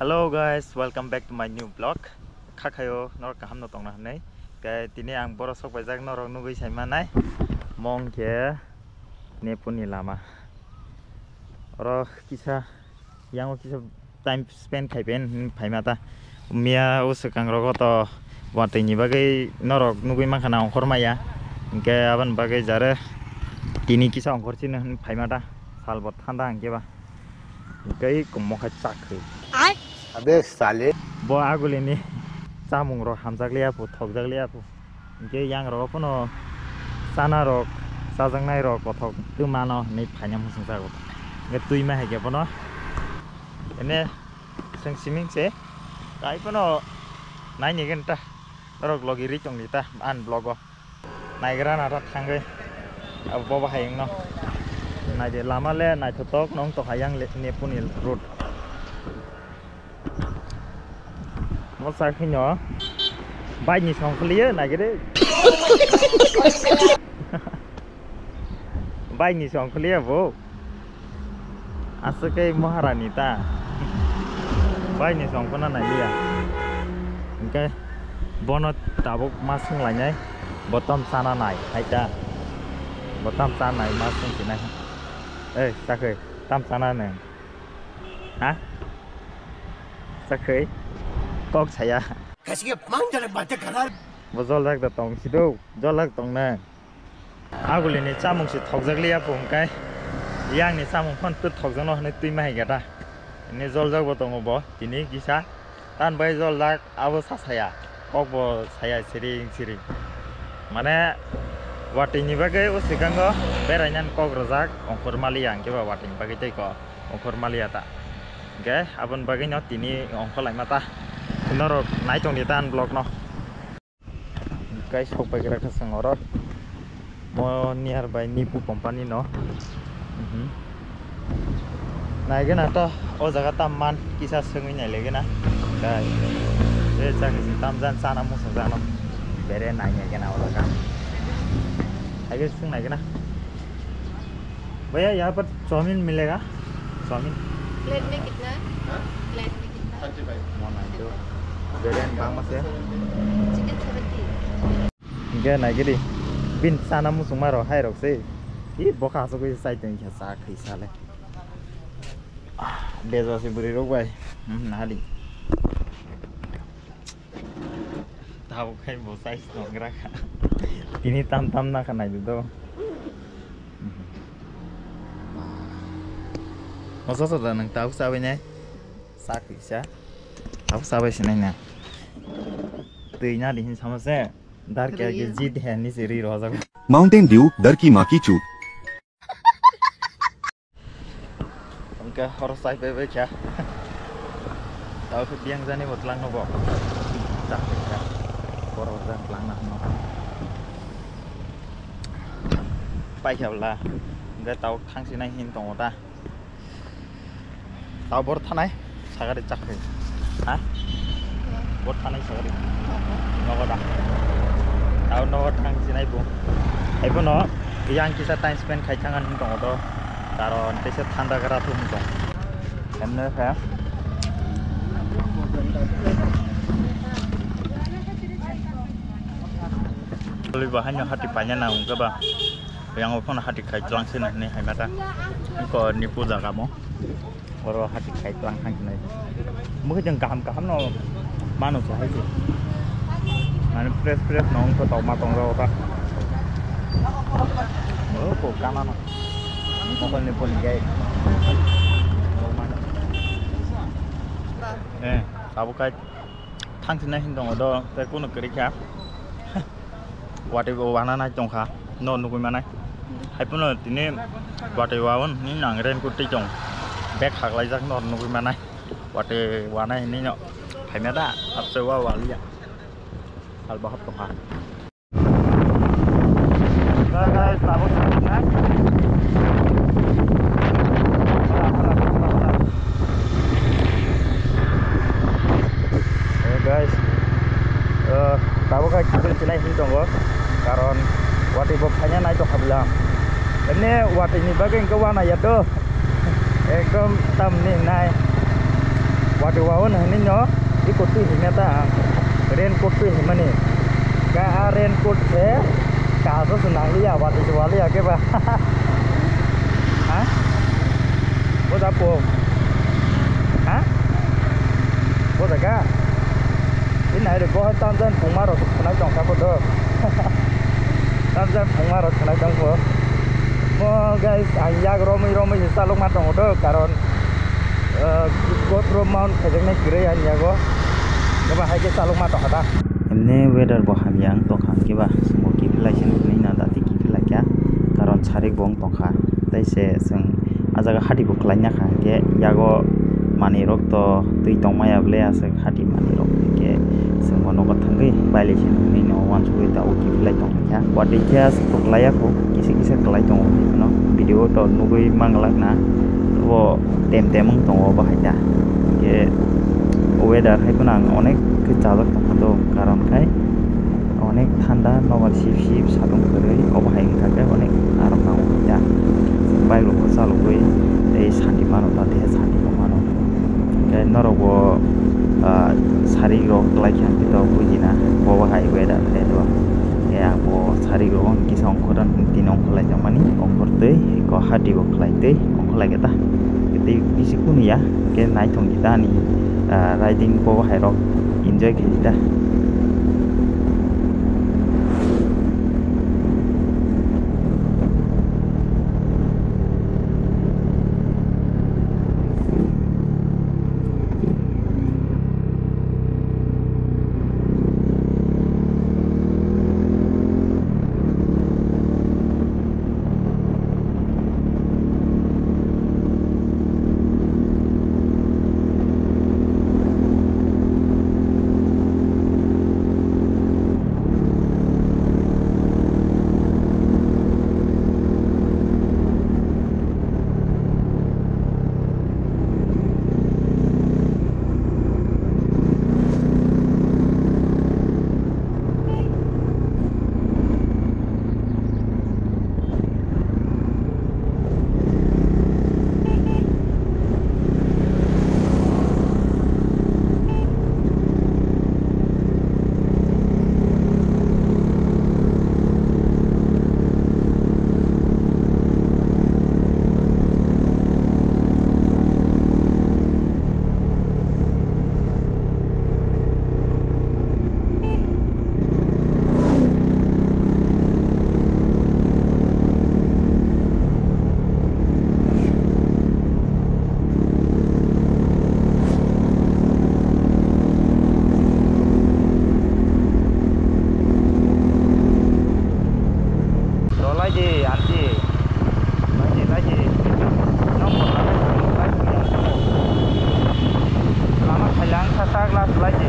Hello guys, welcome back to my new vlog. Khakayo nor kaham no tong na nei. Kai tini ang boro sok bajak nor nugui sai manai. Mong ke nepuni lama. Oro kisa yang kisa time spend kai ben phai mata. Mia usakang rogo to watai ni bagai nor nugui makhana ongkor maya. Ke aban bagai jare tini kisa ongkor chin phai mata. Sal bot thanda angke ba. Kai komokha chakri. अबे साले Bo agul ini samung ro hamjak liya pu thokjak liya pu ge yang ro pono sana ro sajang nai ro kothok tu mano nei phanyam sung sa ko ge tui ma hege pono ene sing siming se kai pono nai ni genta ro logi ri chong lita an blogo nai gra na ra thang ge bo ba hayeng no nai de lama le nai thotok nong to hayang le ne punil road một sai khi nhỏ bay nhìn xong clear này cái đấy bay nhìn xong clear vô asal Maharani ta bay nhìn xong con này đi à cái bonnet tabuk masuk lại nhé bottom sana này hay ta bottom sana này masuk sini này ê sao khơi tam sana này hả sao khơi kok saya kasih mang jalan baca karar bozol dak da tong sido jolak tong na agul ni chamung si thokjak liya pum kai yang ni chamung phon put thokjak no ne tui mai gata ni jol jak bo tong bo tini gisa tan bai jol dak abo sa saya kok bo saya siring siring mane wating ni bagai usikango berainan kok rojak ongkor mali yang ke ba wating bagai tai ko ongkor mali ata ge abon bagai no tini ongkol lai mata Norok naik tong di tan blok no guys sok pai kira kasang orot mo nearby nipu company no naik gana to o jaga tamman kisa sengui nai lege na guys ये जाके tamjan sana mu sangja no bere nai nai gana ola ka आगे संग नाइ गना भैया यहाँ पर चाउमीन मिलेगा चाउमीन प्लेट में कितना प्लेट में कितना 35 Beren bang mas ya. Chicken 70 Enggak naik gini. Bin sana musung maro hai rok sih. Ih boka so koi sai teng kya sa khai sa le. Bezo si buri rok bai. Nali. Tahu kai bo sai nong rak. Ini tam na kanai do. Masa so da nang tahu sa bai ne. Sa khai sa. Tahu sa bai sinai na. Tui nya di hin sama se. Dar क्या कि जीत है नहीं सिरी रोज़ा Mountain Dew डर की माँ की चूत उनका हर साइड पे क्या ताऊ फिर बियांग जाने बतलांग नबो चाहे क्या कोरो जान लांग ना हम पाई क्या बोला उनका ताऊ खांग सी नहीं हिंद तो होता ताऊ बोर था नहीं सागरी चाहे हाँ बोर था नहीं सागरी नगोदा Tahu no tang sinai bu. Ibu no, yang kita time spend kai cangan hingkong odo. Karon tese thanda kara tu hingkong. Emne ya. Lebih bahannya hati panjang na ungka ba. Yang opon hati kai telang sini nih hai mata. Ko nipu dah kamu. Baru hati kai telang hang sini. Mungkin jangan kaham no manu sah sih. Mana press nong ko tau matong ro ta. Oh ko kana no. Mo kon ni pon gai. Tabu kai thang tin na hin dong do te ko no kri kha. Wate bo wana na chong kha. No nu ko mana. Hai pun no tini wate wawon ni nang ren ku ti chong. Bek hak lai jak no nu ko mana. Wate wana ni no. Hai me da ap se wa wa li. Hal bahap tuh kan. Guys, tahu kan? Guys, tahu kan kita sini hitung kok. Karon wati bapaknya naik tuh kabel. Ini wati ini bagian ke mana ya tuh? Ekam tam nih naik. waduh wawan ini nyo ikut tuh ini ta raincoat tuh ini mana ka raincoat se kaso senang liya waduh jual liya ke ba hah bos apa hah bos aga ini ada gua tanzan pumaro kena jong kapo do tanzan pumaro kena jong po mo guys ayah romi sisa lu matang do karon Godro Mount kajengnya kiri ya go. Coba aja salung matok ada. Ini weather boham yang tongkang kiba semua kipilai sini ini nada ti kipilai ya. Karon cari bong tongka. Tai se seng ajaga hati buklanya kan ke ya go mani rok to tui tong maya ble ase hati mani rok ke seng mono ko thangai baile sini ini no wan suwe ta o kipilai tong ya. Wadi jas buklaya ko kisi kelai tong no video to nugui manglak na. वो टेम तंगो बाहायदा ये वेदार हायफोनां अनेक जाजक तंखादो कारण खाय अनेक थान्दा नबार सिप सादुं खोरै अबाहायनि थाखाय अनेक आराम नांगौ बाहायदा बाइकखौ चालुबै ए सान्ति मानो ताते सान्ति मानो के नरगो सारिग्रो लाइखान बितो बुजिना बबाहाय वेदार हेदो ए आबो सारिग्रो किसा अंखरन दिन अंखलाय जामानि अंखरदै को हादिबो खलायदै अंखलायगेता di bisi kuno ya ke naik tong kita nih riding bawa hero enjoy kita lagi